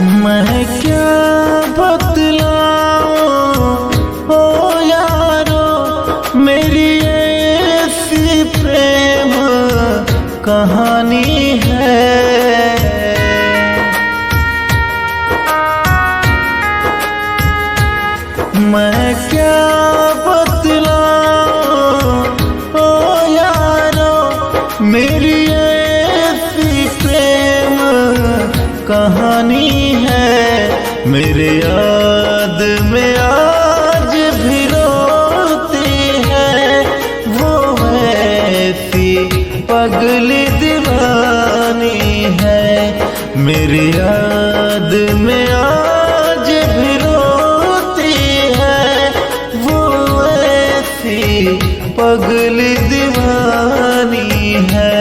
मैं क्या बतलाऊं ओ यारो, मेरी ऐसी प्रेम कहानी है। मैं क्या बतलाऊं ओ यारो, मेरी ऐसी प्रेम कहानी है। मेरे याद में आज भी रोती है वो ऐसी पगली दीवानी है। मेरी याद में आज भी रोती है वो ऐसी पगली दीवानी है।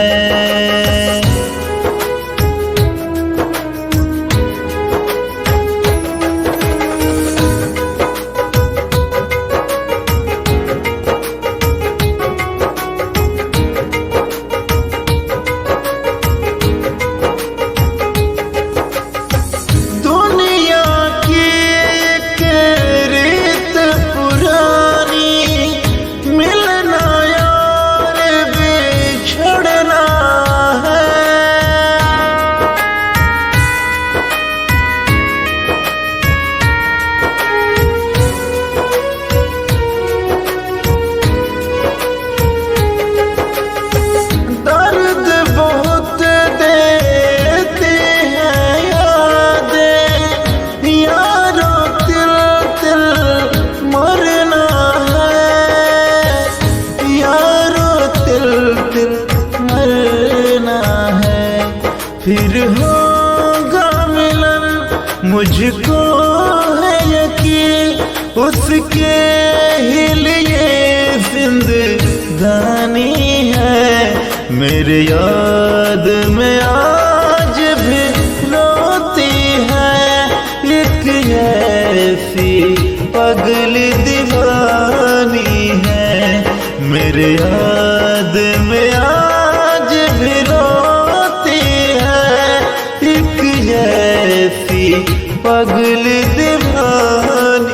फिर होगा मिलन मुझको है यकीन, उसके ही लिए जिंदगानी है। मेरे याद में आज भी रोती है एक ऐसी पगली दीवानी है। मेरे याद में आज भी रोती है एक ऐसी पगली दीवानी